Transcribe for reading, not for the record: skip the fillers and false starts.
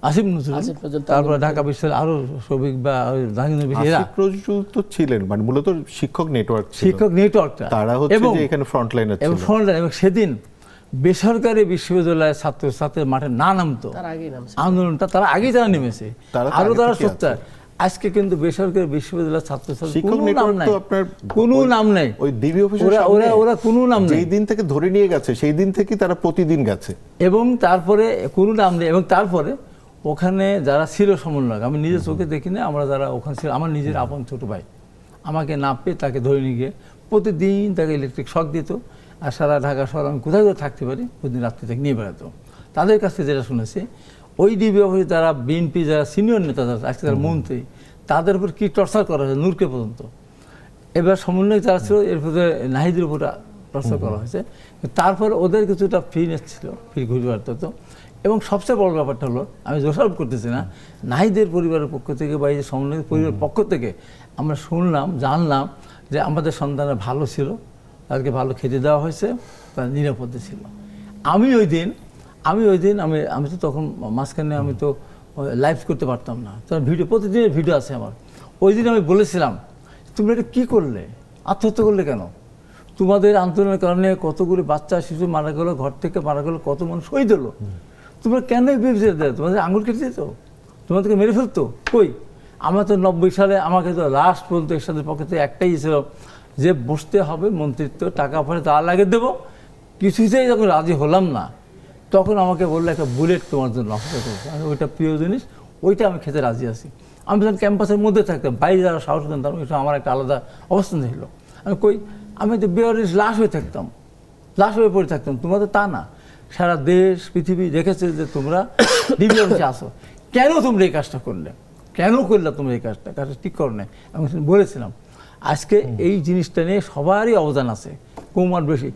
আসিফ নজরুল, তারপরে ঢাকা বিশ্ববিদ্যালয় আরো শফিক বা জাহাঙ্গীর বেশি, আসিফ নজরুল তো ছিলেন মানে মূলত শিক্ষক নেটওয়ার্ক ছিল, শিক্ষক নেটওয়ার্কটা তারা হচ্ছে যে এখানে ফ্রন্টলাইনার ছিল। এবং সেদিন বেসরকারি বিশ্ববিদ্যালয়ের ছাত্রছাত্রীর মাঠে না নামতো, আন্দোলনটা তারা আগেই যারা নেমেছে, আরো তারা সোচ্চার। আজকে কিন্তু বেসরকারি বিশ্ববিদ্যালয়ের ছাত্রছাত্রী শিক্ষক নেটওয়ার্ক তো আপনার কোনো নাম নেই, ওই ডিবি অফিসের ওরা কোনো নাম নেই। যেই দিন থেকে ধরে নিয়ে গেছে সেই দিন থেকে তারা প্রতিদিন গেছে, এবং তারপরে কোনো নাম নেই। এবং তারপরে ওখানে যারা ছিল সমন্বয়ক, আমি নিজের চোখে দেখিনি, আমরা যারা ওখানে ছিল, আমার নিজের আপন ছোট ভাই আমাকে না পেয়ে তাকে ধরে নিয়ে গিয়ে প্রতিদিন তাকে ইলেকট্রিক শক দিত, আর সারা ঢাকা শহর আমি কোথায় কোথায় থাকতে পারি প্রতিদিন রাত্রি থেকে নিয়ে বেড়াতো। তাদের কাছ থেকে যেটা শুনেছি, ওই ডিবি অফিসে তারা বিএনপি যারা সিনিয়র নেতা যারা আজকে তারা মন্ত্রী, তাদের উপর কী টর্চার করা হয়েছে নূরকে পর্যন্ত। এবার সমন্বয় যারা ছিল এর উপরে নাহিদের উপর টর্চার করা হয়েছে। তারপরে ওদের কিছুটা ফ্রিনেস ছিল, ফ্রি ঘুরে বেড়াতে হতো। এবং সবচেয়ে বড় ব্যাপারটা হলো, আমি দোষারোপ করতেছি না, নাহিদের পরিবারের পক্ষ থেকে বা এই যে সমন্বয় পরিবারের পক্ষ থেকে আমরা শুনলাম, জানলাম যে আমাদের সন্তানরা ভালো ছিল, তাদেরকে ভালো খেতে দেওয়া হয়েছে, তারা নিরাপদে ছিল। আমি ওই দিন আমি তো তখন মাঝখানে আমি তো লাইভ করতে পারতাম না, তখন ভিডিও, প্রতিদিনের ভিডিও আছে আমার। ওই দিন আমি বলেছিলাম, তুমি এটা কী করলে, আত্মহত্যা করলে কেন? তোমাদের আন্দোলনের কারণে কতগুলো বাচ্চা শিশু মারা গেলো, ঘর থেকে মারা গেলো, কত মানুষ শহীদ হলো, তোমরা কেন বিবেচনা দেয়? তোমাদের আঙুল কেটে দিত, তোমাদেরকে মেরে ফেলতো। কই, আমার তো 90 সালে আমাকে তো লাস্ট পর্যন্ত এরশাদের পক্ষে থেকে একটাই ছিল যে বসতে হবে, মন্ত্রিত্ব টাকা পয়সা তা লাগে দেবো। কিছুতেই যখন রাজি হলাম না, তখন আমাকে বললো একটা বুলেট তোমার জন্য অপেক্ষা করছে, আমি ওইটা প্রিয় জিনিস, ওইটা আমি খেতে রাজি আছি। আমি যখন ক্যাম্পাসের মধ্যে থাকতাম, বাইরে যারা সাহস দেন তার আমার একটা আলাদা অবস্থান ছিল। আমি কই, আমি তো বেয়ারিশ লাশ হয়ে থাকতাম, লাশ হয়ে পড়ে থাকতাম। তোমাদের তা না, সারা দেশ পৃথিবী দেখেছে যে তোমরা ডিবি অফিসে আসো, কেন তোমরা এই কাজটা করলে, কেন করলে তোমরা এই কাজটা ঠিক করো না। আমি বলেছিলাম আজকে এই জিনিসটা নিয়ে সবারই অবদান আছে, কম আর বেশি।